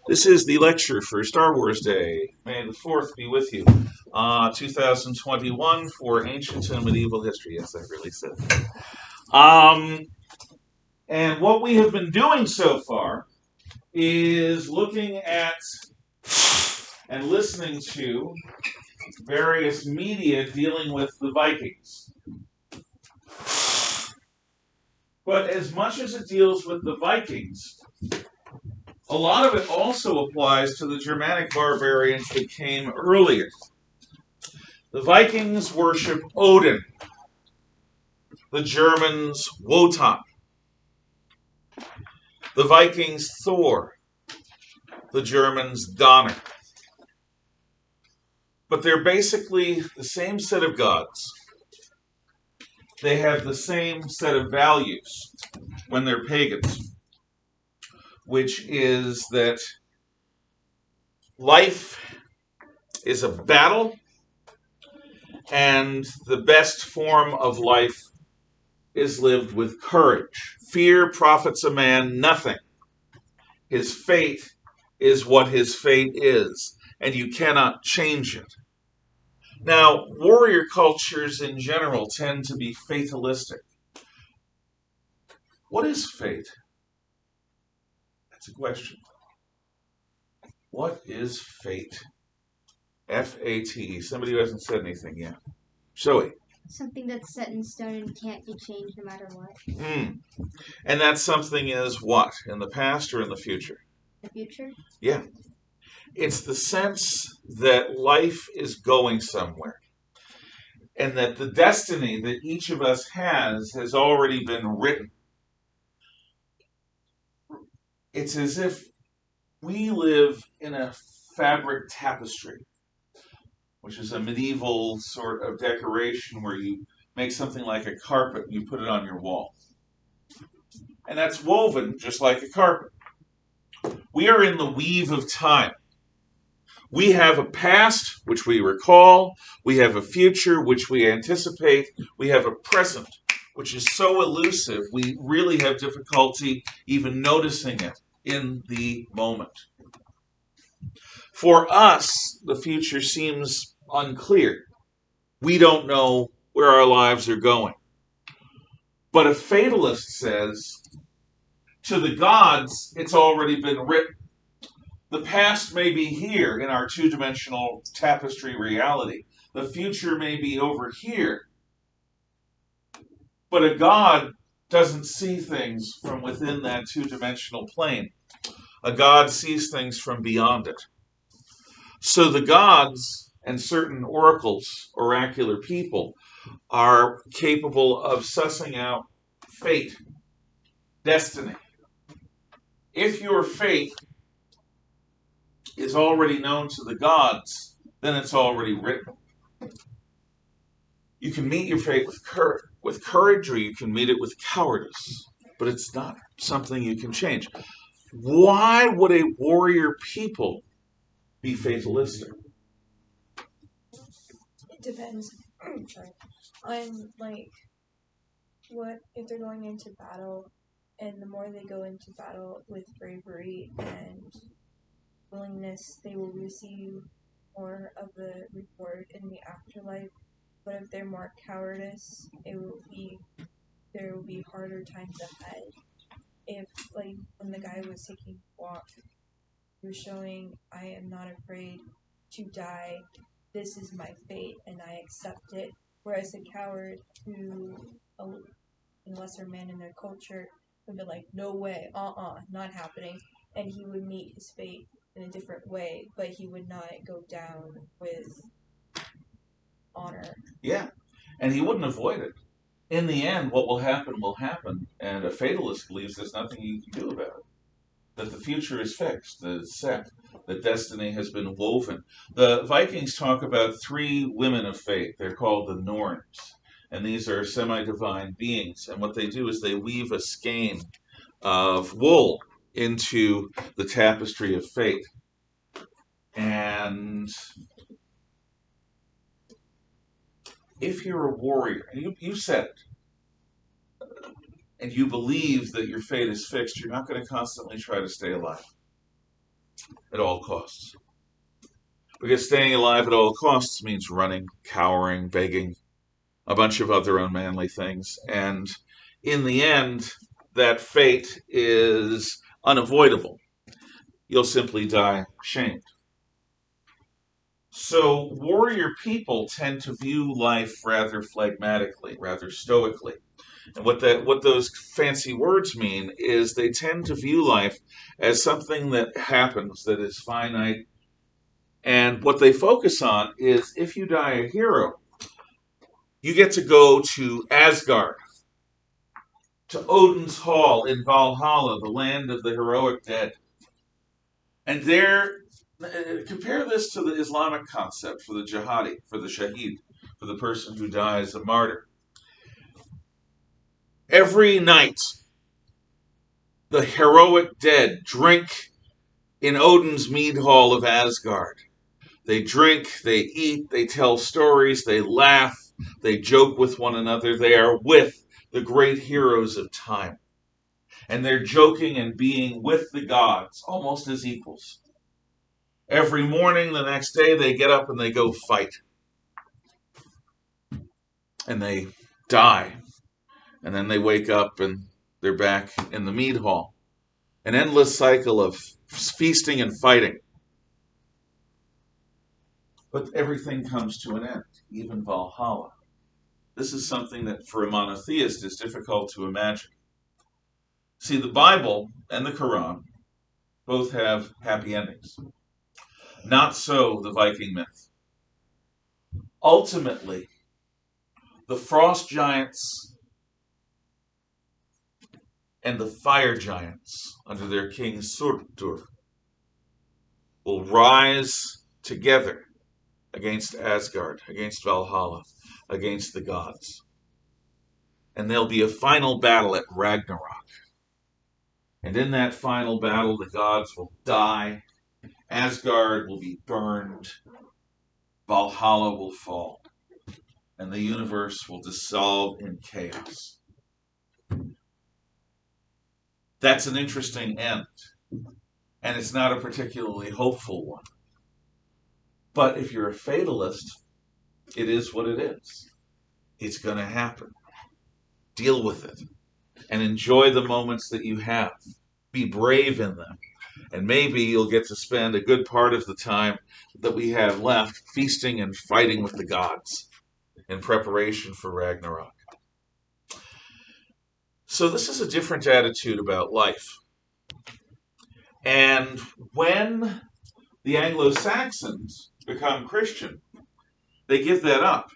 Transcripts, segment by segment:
This is the lecture for Star Wars Day. May the 4th be with you. 2021 for Ancient and Medieval History. Yes, I really said that. And what we have been doing so far is looking at and listening to various media dealing with the Vikings. But as much as it deals with the Vikings, a lot of it also applies to the Germanic barbarians that came earlier. The Vikings worship Odin, the Germans Wotan, the Vikings Thor, the Germans Donner. But they're basically the same set of gods. They have the same set of values when they're pagans, which is that life is a battle, and the best form of life is lived with courage. Fear profits a man nothing. His fate is what his fate is, and you cannot change it. Now, warrior cultures in general tend to be fatalistic. What is fate? That's a question. What is fate? F-A-T-E. Somebody who hasn't said anything yet. Zoe. Something that's set in stone and can't be changed no matter what. And that something is what? In the past or in the future? The future? Yeah. It's the sense that life is going somewhere, and that the destiny that each of us has already been written. It's as if we live in a fabric tapestry, which is a medieval sort of decoration where you make something like a carpet and you put it on your wall. And that's woven just like a carpet. We are in the weave of time. We have a past, which we recall. We have a future, which we anticipate. We have a present, which is so elusive, we really have difficulty even noticing it in the moment. For us, the future seems unclear. We don't know where our lives are going. But a fatalist says, to the gods, it's already been written. The past may be here in our two-dimensional tapestry reality. The future may be over here. But a god doesn't see things from within that two-dimensional plane. A god sees things from beyond it. So the gods and certain oracles, oracular people, are capable of sussing out fate, destiny. If your fate is already known to the gods, then it's already written. You can meet your fate with courage, or you can meet it with cowardice, but it's not something you can change. Why would a warrior people be fatalistic? It depends on what if they're going into battle, and the more they go into battle with bravery and willingness, they will receive more of the reward in the afterlife. But if they're more cowardice, there will be harder times ahead. If when the guy was taking a walk, he was showing, I am not afraid to die. This is my fate, and I accept it. Whereas a coward who, a lesser man in their culture, would be like, no way, not happening. And he would meet his fate in a different way, but he would not go down with honor. Yeah, and he wouldn't avoid it. In the end, what will happen, and a fatalist believes there's nothing you can do about it. That the future is fixed, that it's set, that destiny has been woven. The Vikings talk about three women of fate. They're called the Norns, and these are semi-divine beings. And what they do is they weave a skein of wool into the tapestry of fate. And if you're a warrior, and you said it, and you believe that your fate is fixed, you're not going to constantly try to stay alive. at all costs. Because staying alive at all costs means running, cowering, begging, a bunch of other unmanly things. And in the end, that fate is unavoidable. You'll simply die shamed. So warrior people tend to view life rather phlegmatically, rather stoically. And what those fancy words mean is they tend to view life as something that happens, that is finite. And what they focus on is if you die a hero, you get to go to Asgard, to Odin's Hall in Valhalla, the land of the heroic dead. And there, compare this to the Islamic concept for the jihadi, for the shaheed, for the person who dies a martyr. Every night, the heroic dead drink in Odin's mead hall of Asgard. They drink, they eat, they tell stories, they laugh, they joke with one another. They are with the great heroes of time. And they're joking and being with the gods, almost as equals. Every morning, the next day, they get up and they go fight. And they die. And then they wake up and they're back in the mead hall. An endless cycle of feasting and fighting. But everything comes to an end, even Valhalla. This is something that for a monotheist is difficult to imagine. See, the Bible and the Quran both have happy endings. Not so the Viking myth. Ultimately, the frost giants and the fire giants under their king Surtur will rise together against Asgard, against Valhalla, against the gods. And there'll be a final battle at Ragnarok. And in that final battle, the gods will die, Asgard will be burned, Valhalla will fall, and the universe will dissolve in chaos. That's an interesting end, and it's not a particularly hopeful one. But if you're a fatalist, it is what it is. It's going to happen. Deal with it. And enjoy the moments that you have. Be brave in them. And maybe you'll get to spend a good part of the time that we have left feasting and fighting with the gods in preparation for Ragnarok. So this is a different attitude about life. And when the Anglo-Saxons become Christian, they give that up.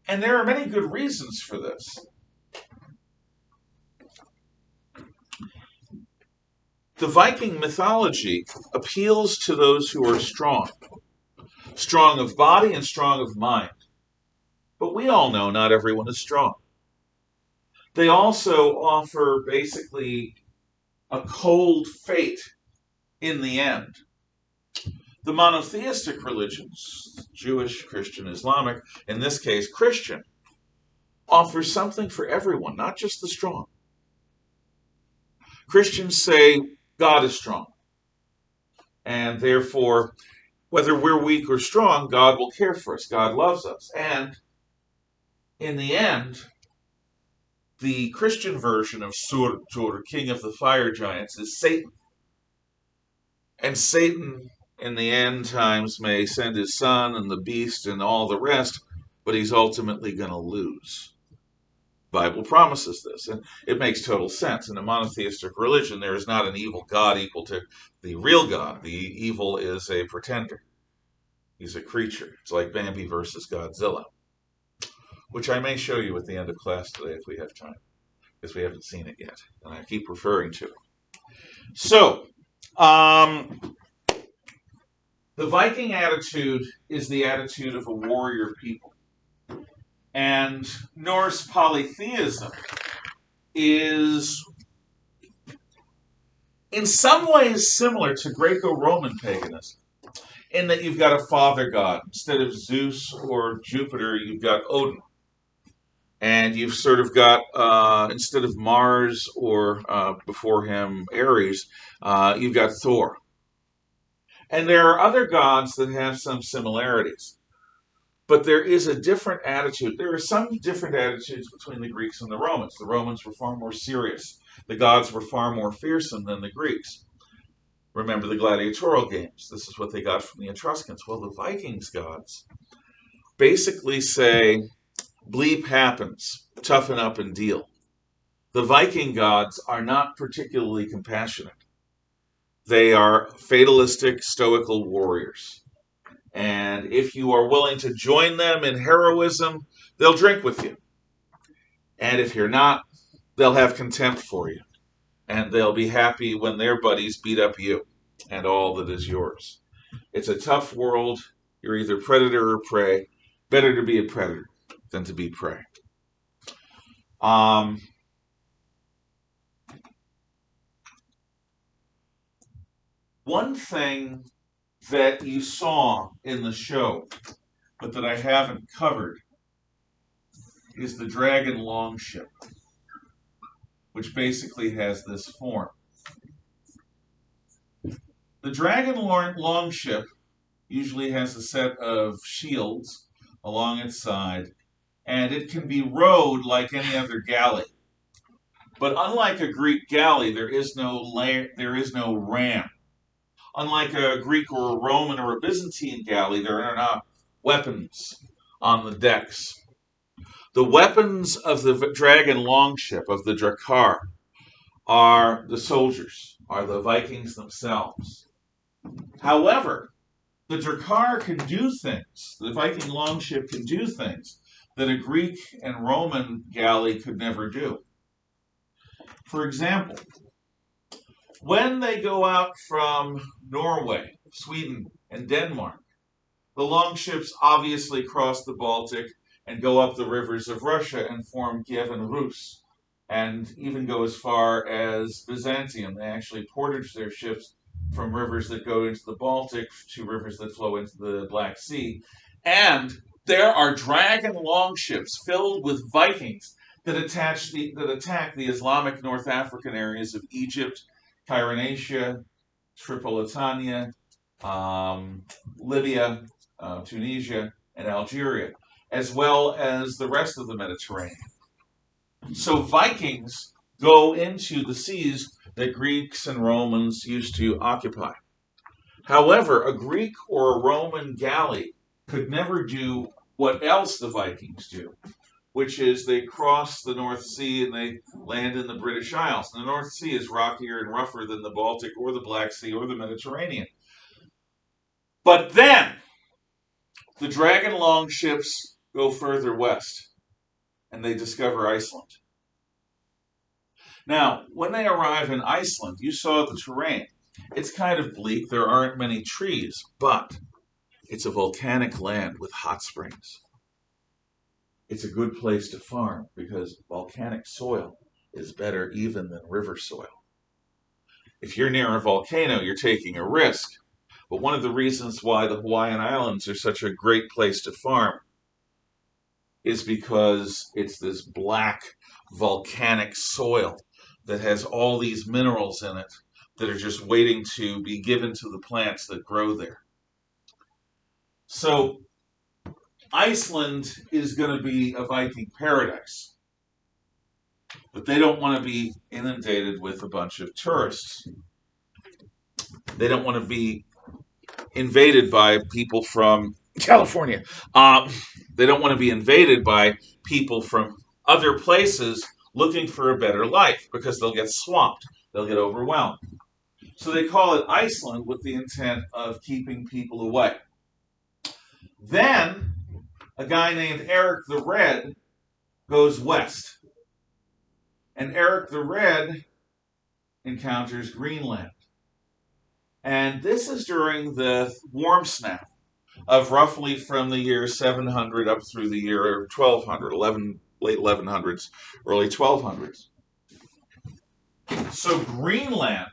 And there are many good reasons for this. The Viking mythology appeals to those who are strong. Strong of body and strong of mind. But we all know not everyone is strong. They also offer basically a cold fate in the end. The monotheistic religions, Jewish, Christian, Islamic, in this case Christian, offers something for everyone, not just the strong. Christians say God is strong. And therefore, whether we're weak or strong, God will care for us. God loves us. And in the end, the Christian version of Surtur, king of the fire giants, is Satan. And Satan, in the end times, may send his son and the beast and all the rest, but he's ultimately going to lose. The Bible promises this, and it makes total sense. In a monotheistic religion, there is not an evil God equal to the real God. The evil is a pretender. He's a creature. It's like Bambi versus Godzilla, which I may show you at the end of class today if we have time, because we haven't seen it yet, and I keep referring to it. So, the Viking attitude is the attitude of a warrior people. And Norse polytheism is in some ways similar to Greco-Roman paganism, in that you've got a father god. Instead of Zeus or Jupiter, you've got Odin. And you've sort of got, instead of Mars or before him Ares, you've got Thor. And there are other gods that have some similarities. But there is a different attitude. There are some different attitudes between the Greeks and the Romans. The Romans were far more serious. The gods were far more fearsome than the Greeks. Remember the gladiatorial games. This is what they got from the Etruscans. Well, the Vikings gods basically say, bleep happens, toughen up and deal. The Viking gods are not particularly compassionate. They are fatalistic, stoical warriors. And if you are willing to join them in heroism, they'll drink with you. And if you're not, they'll have contempt for you. And they'll be happy when their buddies beat up you and all that is yours. It's a tough world. You're either predator or prey. Better to be a predator than to be prey. One thing that you saw in the show, but that I haven't covered, is the dragon Longship, which basically has this form. The dragon Longship usually has a set of shields along its side, and it can be rowed like any other galley. But unlike a Greek galley, there is no ram. Unlike a Greek or a Roman or a Byzantine galley, there are not weapons on the decks. The weapons of the dragon Longship, of the Drakkar, are the soldiers, are the Vikings themselves. However, the Drakkar can do things, the Viking Longship can do things that a Greek and Roman galley could never do. For example, when they go out from Norway, Sweden, and Denmark, the Longships obviously cross the Baltic and go up the rivers of Russia and form Kiev and Rus, and even go as far as Byzantium. They actually portage their ships from rivers that go into the Baltic to rivers that flow into the Black Sea. And there are dragon longships filled with Vikings that attack the Islamic North African areas of Egypt, Cyrenaica, Tripolitania, Libya, Tunisia, and Algeria, as well as the rest of the Mediterranean. So Vikings go into the seas that Greeks and Romans used to occupy. However, a Greek or a Roman galley could never do what else the Vikings do, which is they cross the North Sea and they land in the British Isles. And the North Sea is rockier and rougher than the Baltic or the Black Sea or the Mediterranean. But then, the dragon longships go further west, and they discover Iceland. Now, when they arrive in Iceland, you saw the terrain. It's kind of bleak. There aren't many trees, but it's a volcanic land with hot springs. It's a good place to farm because volcanic soil is better even than river soil. If you're near a volcano, you're taking a risk. But one of the reasons why the Hawaiian Islands are such a great place to farm is because it's this black volcanic soil that has all these minerals in it that are just waiting to be given to the plants that grow there. So Iceland is going to be a Viking paradise, but they don't want to be inundated with a bunch of tourists. They don't want to be invaded by people from California. They don't want to be invaded by people from other places looking for a better life because they'll get swamped. They'll get overwhelmed. So they call it Iceland with the intent of keeping people away. Then a guy named Eric the Red goes west. And Eric the Red encounters Greenland. And this is during the warm snap of roughly from the year 700 up through the year 1200, late 1100s, early 1200s. So Greenland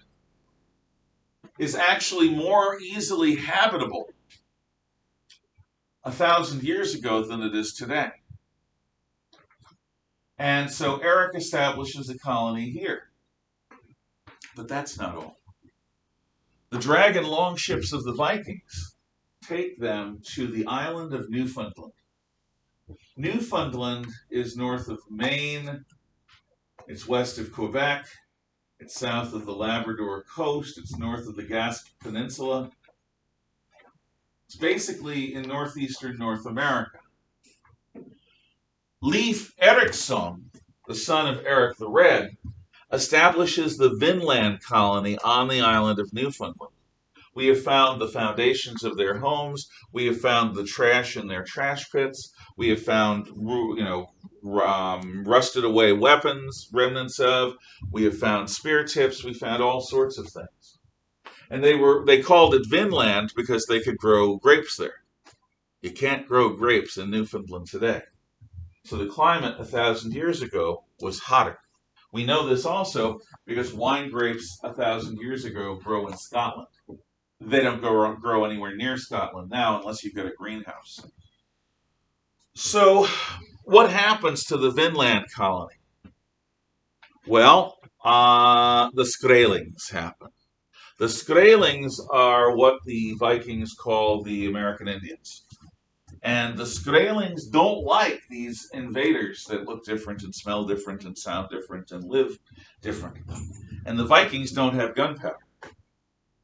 is actually more easily habitable 1,000 years ago than it is today. And so Eric establishes a colony here. But that's not all. The dragon longships of the Vikings take them to the island of Newfoundland. Newfoundland is north of Maine, it's west of Quebec, it's south of the Labrador coast, it's north of the Gaspe Peninsula. It's basically in northeastern North America. Leif Erikson, the son of Eric the Red, establishes the Vinland colony on the island of Newfoundland. We have found the foundations of their homes. We have found the trash in their trash pits. We have found, rusted away weapons, remnants of. We have found spear tips. We found all sorts of things. And they called it Vinland because they could grow grapes there. You can't grow grapes in Newfoundland today. So the climate 1,000 years ago was hotter. We know this also because wine grapes 1,000 years ago grow in Scotland. They don't grow anywhere near Scotland now unless you've got a greenhouse. So what happens to the Vinland colony? Well, the Skrælings happen. The Skrælings are what the Vikings call the American Indians. And the Skrælings don't like these invaders that look different and smell different and sound different and live different. And the Vikings don't have gunpowder,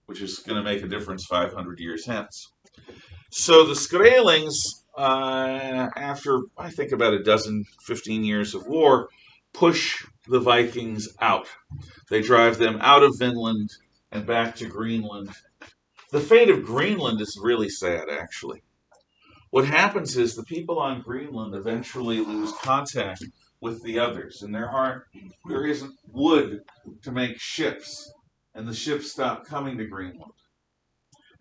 which is going to make a difference 500 years hence. So the Skrælings, after I think about 15 years of war, push the Vikings out. They drive them out of Vinland and back to Greenland. The fate of Greenland is really sad, actually. What happens is the people on Greenland eventually lose contact with the others, and there isn't wood to make ships, and the ships stop coming to Greenland.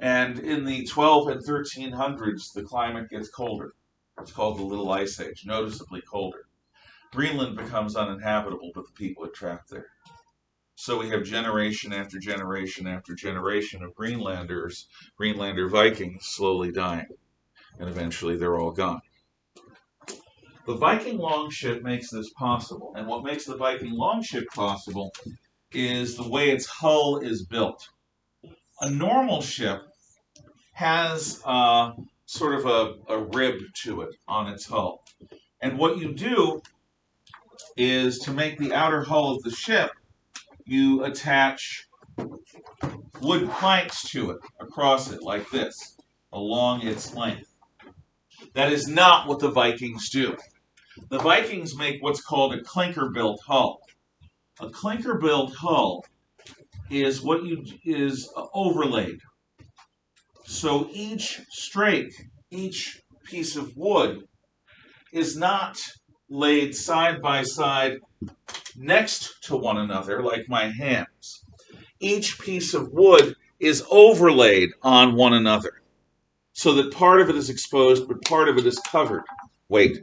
And in the 12 and 1300s, the climate gets colder. It's called the Little Ice Age, noticeably colder. Greenland becomes uninhabitable, but the people are trapped there. So we have generation after generation after generation of Greenlander Vikings slowly dying. And eventually they're all gone. The Viking longship makes this possible. And what makes the Viking longship possible is the way its hull is built. A normal ship has sort of a rib to it on its hull. And what you do is to make the outer hull of the ship, you attach wood planks to it, across it, like this, along its length. That is not what the Vikings do. The Vikings make what's called a clinker-built hull. A clinker-built hull is overlaid. So each strake, each piece of wood, is not laid side by side next to one another like my hands. Each piece of wood is overlaid on one another, so that part of it is exposed, but part of it is covered. Wait.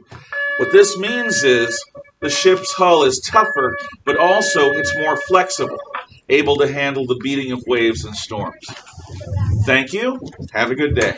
What this means is the ship's hull is tougher, but also it's more flexible, able to handle the beating of waves and storms. Thank you. Have a good day.